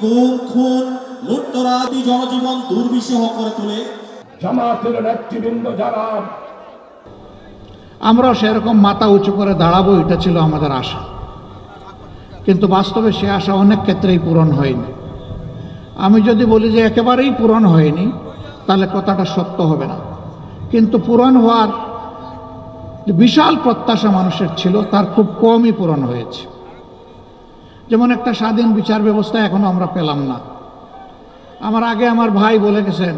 গুম, খুন, লুটতরাজ জনজীবন দুর্বিষহ করে তোলে। জামাতের নেতৃবৃন্দ যারা, আমরা সেরকম মাথা উঁচু করে দাঁড়াবো, এটা ছিল আমাদের আশা, কিন্তু বাস্তবে সে আশা অনেক ক্ষেত্রেই পূরণ হয়নি। আমি যদি বলি যে একেবারেই পূরণ হয়নি, তাহলে কথাটা সত্য হবে না, কিন্তু পূরণ হওয়ার যে বিশাল প্রত্যাশা মানুষের ছিল, তার খুব কমই পূরণ হয়েছে। যেমন একটা স্বাধীন বিচার ব্যবস্থা এখনো আমরা পেলাম না। আমার আগে আমার ভাই বলে গেছেন,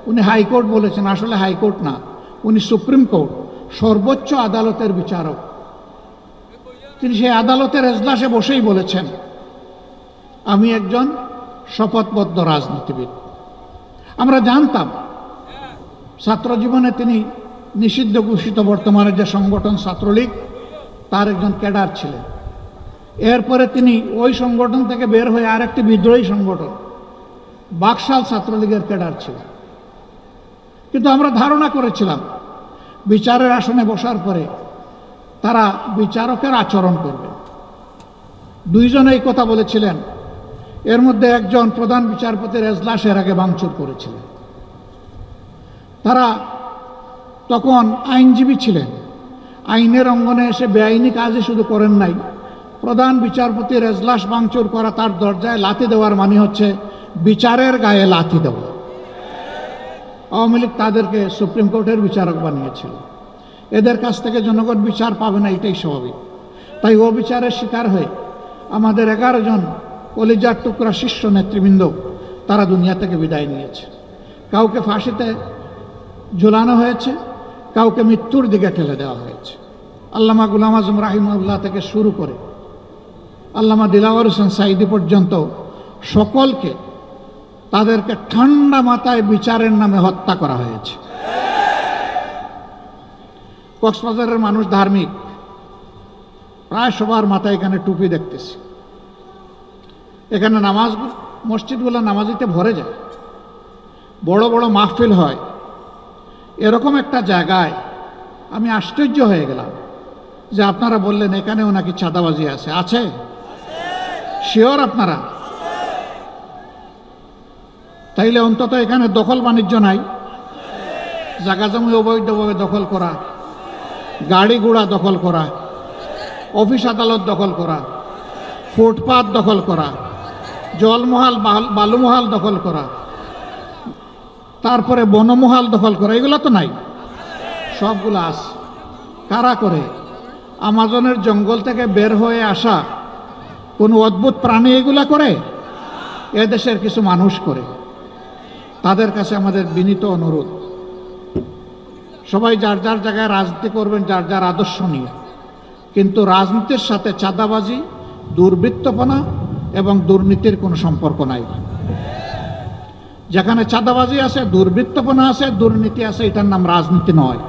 উনি হাইকোর্ট বলেছেন, আসলে হাইকোর্ট না, উনি সুপ্রিম কোর্ট, সর্বোচ্চ আদালতের বিচারক। তিনি সেই আদালতের এজলাসে বসেই বলেছেন, আমি একজন শপথবদ্ধ রাজনীতিবিদ। আমরা জানতাম ছাত্র জীবনে তিনি নিষিদ্ধ ঘোষিত বর্তমানে যে সংগঠন ছাত্রলীগ, তার একজন ক্যাডার ছিলেন। এরপরে তিনি ওই সংগঠন থেকে বের হয়ে আরেকটি বিদ্রোহী সংগঠন বাকশাল ছাত্রলীগের ক্যাডার ছিলেন। কিন্তু আমরা ধারণা করেছিলাম বিচারের আসনে বসার পরে তারা বিচারকের আচরণ করবে। দুইজন এই কথা বলেছিলেন, এর মধ্যে একজন প্রধান বিচারপতির এজলাসের আগে ভাঙচুর করেছিলেন। তারা তখন আইনজীবী ছিলেন, আইনের অঙ্গনে এসে বেআইনি কাজই শুধু করেন নাই, প্রধান বিচারপতির এজলাস ভাঙচুর করা, তার দরজায় লাথি দেওয়ার মানে হচ্ছে বিচারের গায়ে লাথি দেওয়া। আওয়ামী লীগ তাদেরকে সুপ্রিম কোর্টের বিচারক বানিয়েছিল। এদের কাছ থেকে জনগণ বিচার পাবে না, এটাই স্বাভাবিক। তাই ও বিচারের শিকার হয়ে আমাদের 11 জন কলিজার টুকরা শীর্ষ নেতৃবৃন্দ তারা দুনিয়া থেকে বিদায় নিয়েছে। কাউকে ফাঁসিতে ঝুলানো হয়েছে, কাউকে মৃত্যুর দিকে ঠেলে দেওয়া হয়েছে। আল্লামা গুলাম আজম রাহিমাহুল্লাহ থেকে শুরু করে আল্লামা দিলাওয়ার হোসেন সাঈদী পর্যন্ত সকলকে, তাদেরকে ঠান্ডা মাথায় বিচারের নামে হত্যা করা হয়েছে। কক্সবাজারের মানুষ ধার্মিক, প্রায় সবার মাথায় এখানে টুপি দেখতেছি। এখানে নামাজ, মসজিদগুলো নামাজিতে ভরে যায়, বড় বড় মাহফিল হয়। এরকম একটা জায়গায় আমি আশ্চর্য হয়ে গেলাম যে আপনারা বললেন এখানেও নাকি চাঁদাবাজি আছে। আছে? শিওর আপনারা? তাইলে অন্তত এখানে দখল বাণিজ্য নাই, জায়গা জমি অবৈধভাবে দখল করা, গাড়ি ঘোড়া দখল করা, অফিস আদালত দখল করা, ফুটপাত দখল করা, জলমহাল বালুমহাল দখল করা, তারপরে বনমহাল দখল করা, এগুলো তো নাই? সবগুলো আছে। কারা করে? আমাজনের জঙ্গল থেকে বের হয়ে আসা কোনো অদ্ভুত প্রাণী এগুলা করে? এদেশের কিছু মানুষ করে। তাদের কাছে আমাদের বিনীত অনুরোধ, সবাই যার যার জায়গায় রাজনীতি করবেন, যার যার আদর্শ নিয়ে, কিন্তু রাজনীতির সাথে চাঁদাবাজি, দুর্বৃত্তপনা এবং দুর্নীতির কোনো সম্পর্ক নাই। যেখানে চাঁদাবাজি আছে, দুর্বৃত্তপনা আছে, দুর্নীতি আছে, এটার নাম রাজনীতি নয়।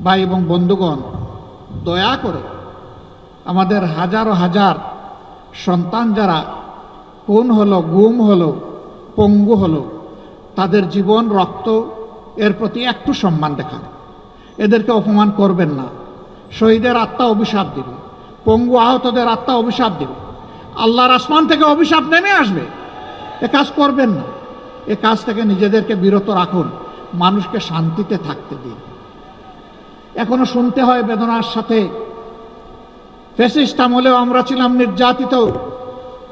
ভাই এবং বন্ধুগণ, দয়া করে আমাদের হাজারো হাজার সন্তান যারা খুন হলো, গুম হলো, পঙ্গু হলো, তাদের জীবন, রক্ত, এর প্রতি একটু সম্মান দেখান। এদেরকে অপমান করবেন না। শহীদের আত্মা অভিশাপ দিবে, পঙ্গু আহতদের আত্মা অভিশাপ দিবে, আল্লাহর আসমান থেকে অভিশাপ নেমে আসবে। এ কাজ করবেন না। এ কাজ থেকে নিজেদেরকে বিরত রাখুন, মানুষকে শান্তিতে থাকতে দিন। এখনো শুনতে হয় বেদনার সাথে, ফ্যাসিস্ট আমলেও আমরা ছিলাম নির্যাতিত,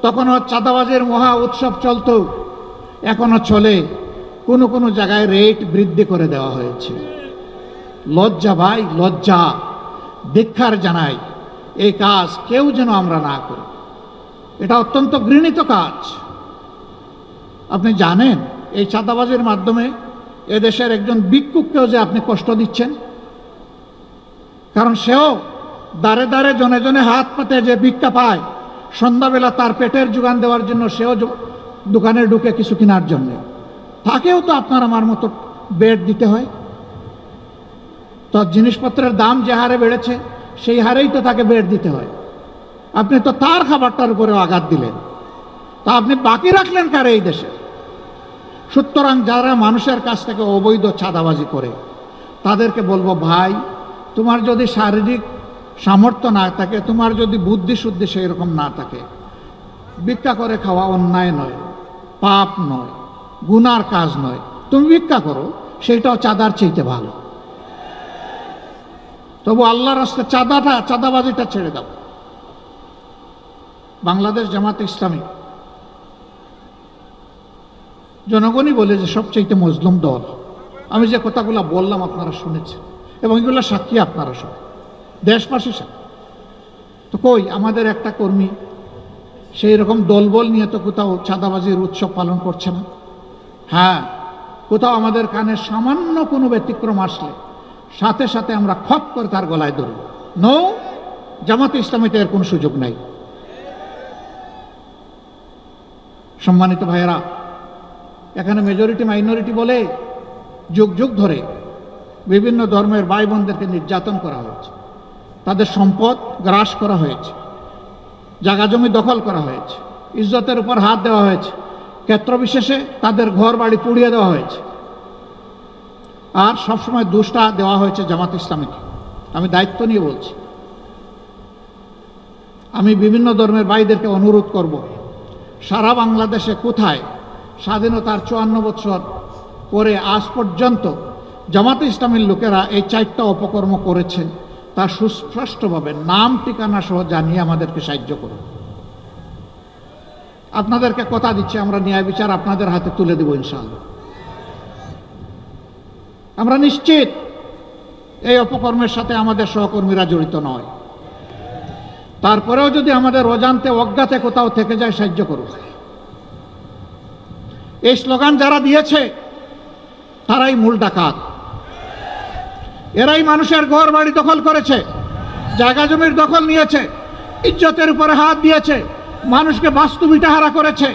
তখনও চাঁদাবাজের মহা উৎসব চলত, এখনো চলে। কোনো কোনো জায়গায় রেট বৃদ্ধি করে দেওয়া হয়েছে। লজ্জা ভাই, লজ্জা। ধিক্কার জানাই, এই কাজ কেউ যেন আমরা না করি। এটা অত্যন্ত ঘৃণিত কাজ। আপনি জানেন এই চাঁদাবাজির মাধ্যমে এদেশের একজন ভিক্ষুককেও যে আপনি কষ্ট দিচ্ছেন, কারণ সেও দাঁড়ে দাঁড়ে জনে জনে হাত পাতে যে ভিক্ষা পায়, সন্ধ্যাবেলা তার পেটের যোগান দেওয়ার জন্য সেও দোকানে ঢুকে কিছু কেনার জন্য, তাকেও তো আপনার আমার মতো বেড দিতে হয়। তো জিনিসপত্রের দাম যে হারে বেড়েছে, সেই হারেই তো তাকে বেড দিতে হয়। আপনি তো তার খাবারটার উপরেও আঘাত দিলেন, তা আপনি বাকি রাখলেন কারে এই দেশে? সুতরাং যারা মানুষের কাছ থেকে অবৈধ চাঁদাবাজি করে, তাদেরকে বলবো, ভাই, তোমার যদি শারীরিক সামর্থ্য না থাকে, তোমার যদি বুদ্ধি শুদ্ধি সেই রকম না থাকে, ভিক্ষা করে খাওয়া অন্যায় নয়, পাপ নয়, গুনার কাজ নয়। তুমি ভিক্ষা করো, সেইটাও চাঁদার চাইতে ভালো। তবু আল্লাহর রাস্তায় চাঁদাবাজিটা ছেড়ে দাও। বাংলাদেশ জামাত ইসলামী জনগণই বলে যে সবচেয়ে মজলুম দল। আমি যে কথাগুলো বললাম আপনারা শুনেছেন, এবং এগুলো সাক্ষী আপনারা সব দেশবাসী সাক্ষী। তো কই আমাদের একটা কর্মী সেই রকম দলবল নিয়ে তো কোথাও চাঁদাবাজির উৎসব পালন করছে না। হ্যাঁ, কোথাও আমাদের কানে সামান্য কোনো ব্যতিক্রম আসলে সাথে সাথে আমরা খপ করে তার গলায় ধরি। নো, জামাতে ইসলামীতে এর কোনো সুযোগ নাই। সম্মানিত ভাইয়েরা, এখানে মেজরিটি মাইনরিটি বলে যুগ যুগ ধরে বিভিন্ন ধর্মের ভাই বোনদেরকে নির্যাতন করা হয়েছে, তাদের সম্পদ গ্রাস করা হয়েছে, জায়গা জমি দখল করা হয়েছে, ইজ্জতের উপর হাত দেওয়া হয়েছে, ক্ষেত্র বিশেষে তাদের ঘর বাড়ি পুড়িয়ে দেওয়া হয়েছে। আর সবসময় দোষটা দেওয়া হয়েছে জামাত ইসলামীকে। আমি দায়িত্ব নিয়ে বলছি, আমি বিভিন্ন ধর্মের ভাইদেরকে অনুরোধ করব, সারা বাংলাদেশে কোথায় স্বাধীনতার 54 বছর পরে আজ পর্যন্ত জামাতে ইসলামীর লোকেরা এই 4টা অপকর্ম করেছে তা সুস্পষ্টভাবে নাম ঠিকানা সহ জানিয়ে আমাদেরকে সাহায্য করুন। আপনাদেরকে কথা দিচ্ছি, আমরা ন্যায় বিচার আপনাদের হাতে তুলে দেব ইনশাআল্লাহ। আমরা নিশ্চিত এই অপকর্মের সাথে আমাদের সহকর্মীরা জড়িত নয়। তারপরেও যদি আমাদের অজান্তে অজ্ঞাতে কোথাও থেকে যায়, সাহায্য করুন। এই স্লোগান যারা দিয়েছে তারাই মূল ডাকাত। এরাই মানুষের ঘর বাড়ি দখল করেছে, জায়গা জমির দখল নিয়েছে, ইজ্জতের উপরে হাত দিয়েছে, মানুষকে বাস্তু বিটাহারা করেছে।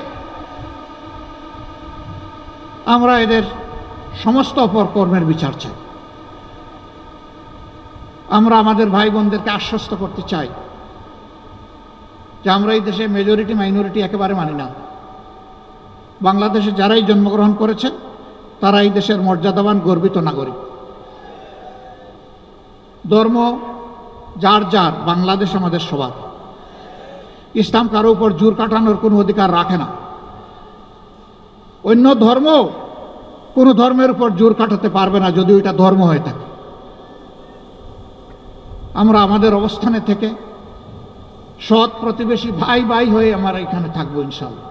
আমরা এদের সমস্ত অপকর্মের বিচার চাই। আমরা আমাদের ভাই বোনদেরকে আশ্বস্ত করতে চাই যে আমরা এই দেশে মেজরিটি মাইনরিটি একেবারে মানি না। বাংলাদেশে যারাই জন্মগ্রহণ করেছেন তারা এই দেশের মর্যাদাবান গর্বিত নাগরিক। ধর্ম যার যার, বাংলাদেশ আমাদের সবার। ইসলাম কারো উপর জোর কাটানোর কোনো অধিকার রাখে না। অন্য ধর্ম কোনো ধর্মের উপর জোর কাটাতে পারবে না যদি ওইটা ধর্ম হয়ে থাকে। আমরা আমাদের অবস্থানে থেকে সৎ প্রতিবেশী ভাই ভাই হয়ে আমরা এখানে থাকবো ইনশাআল্লাহ।